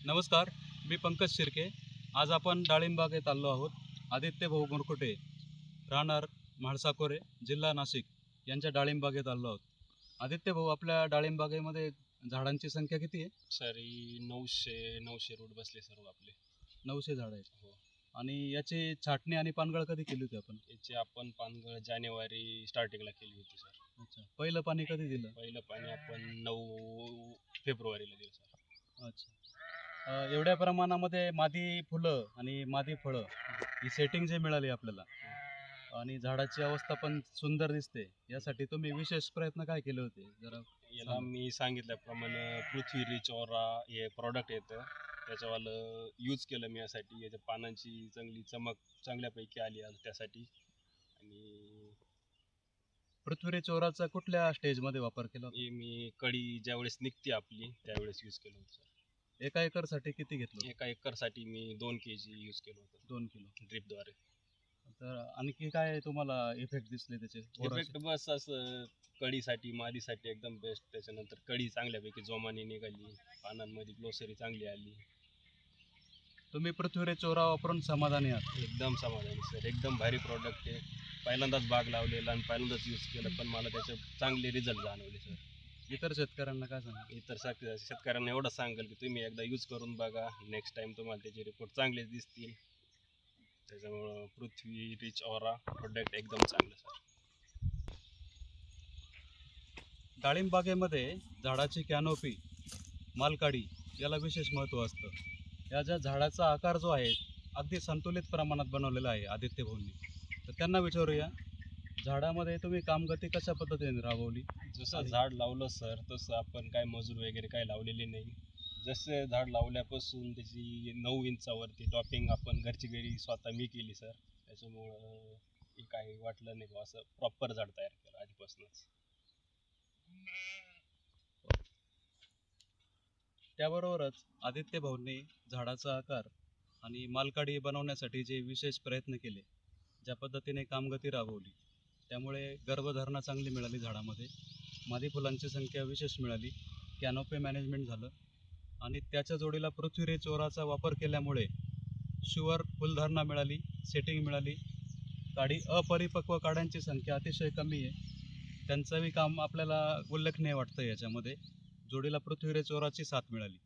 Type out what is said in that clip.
नमस्कार, मी पंकज शिर्के. आज आपण डाळिंबागेत आलो आहोत. आदित्य भाऊ मुरकुटे, राहणार म्हाळसाकोरे, जिल्हा नाशिक यांच्या डाळिंबागेत आलो आहोत. आदित्य भाऊ, आपल्या डाळिंबागेमध्ये झाडांची संख्या किती आहे? सर ही 900 रूट बसले सर्व आपले. 900 झाडं आहेत. हो. आणि याची छाटणी आणि पानगळ कधी केली होती आपण? याची आपण पानगळ जानेवारी स्टार्टिंगला केली होती सर. अच्छा, पहिलं पाणी कधी दिलं? पहिलं पाणी आपण 9 फेब्रुवारीला दिलं सर. अच्छा. एवढ्या प्रमाणामध्ये मादी फुलं आणि मादी फळं ही सेटिंग जे मिळाली आपल्याला आणि झाडाची अवस्था पण सुंदर दिसते, यासाठी तुम्ही विशेष प्रयत्न काय केले होते जरा? याला मी सांगितल्याप्रमाणे पृथ्वी रिच ओरा हे प्रॉडक्ट येतं, त्याच्यावालं यूज केलं मी यासाठी. याच्या पानांची चांगली चमक चांगल्यापैकी आली आज त्यासाठी. आणि पृथ्वी चोराचा कुठल्या स्टेजमध्ये वापर केला होता? हे मी कळी ज्यावेळेस निघते आपली त्यावेळेस यूज केलं होतं सर. एका एकरसाठी किती घेतलं? एका एकरसाठी मी 2 kg यूज केलं होतं 2 किलो. ड्रिपद्वारे. तर आणखी काय तुम्हाला इफेक्ट दिसले त्याचे? इफेक्ट बस असं कळीसाठी मादीसाठी एकदम बेस्ट. त्याच्यानंतर कळी चांगल्यापैकी जोमाने निघाली, पानांमध्ये ग्लोसरी चांगली आली. तुम्ही पृथ्वी चोरा वापरून समाधानी आहात? एकदम समाधानी सर, एकदम भारी प्रॉडक्ट आहे. पहिल्यांदाच बाग लावलेला आणि पहिल्यांदाच यूज केलं, पण मला त्याचे चांगले रिझल्ट जाणवले सर. इतर शेतकऱ्यांना काय सांगा? इतर शेतकऱ्यांना एवढंच सांगेल की तुम्ही एकदा यूज करून बघा, नेक्स्ट टाइम तुम्हाला त्याचे रिपोर्ट चांगलेच दिसतील. त्याच्यामुळं पृथ्वी रिच ओरा प्रोडक्ट एकदम चांगलं सर. डाळिंब बागेमध्ये झाडाची कॅनोपी, मालकाडी याला विशेष महत्त्व असतं. या ज्या झाडाचा आकार जो आहे अगदी संतुलित प्रमाणात बनवलेला आहे आदित्य भाऊंनी. तर त्यांना विचारूया, झाडामध्ये तुम्ही कामगती कशा पद्धतीने राबवली? जसं झाड लावलं सर तसं आपण काय मजूर वगैरे काय लावलेले नाही. जसं झाड लावल्यापासून त्याची 9 इंचावरती टॉपिंग आपण घरची घरी स्वतः मी केली सर. त्याच्यामुळं हे काही वाटलं नाही बुवा, असं प्रॉपर झाड तयार केलं आधीपासूनच. त्याबरोबरच आदित्य भाऊंनी झाडाचा आकार आणि मालकाडी बनवण्यासाठी जे विशेष प्रयत्न केले, ज्या पद्धतीने कामगती राबवली, त्यामुळे गर्भधारणा चांगली मिळाली झाडामध्ये, मादी फुलांची संख्या विशेष मिळाली, कॅनोपी मॅनेजमेंट झालं आणि त्याच्या जोडीला पृथ्वी चोराचा वापर केल्यामुळे शुअर फुलधारणा मिळाली, सेटिंग मिळाली. काडी अपरिपक्व काड्यांची संख्या अतिशय कमी आहे, त्यांचंही काम आपल्याला उल्लेखनीय वाटतं याच्यामध्ये. जोडीला पृथ्वी चोराची साथ मिळाली.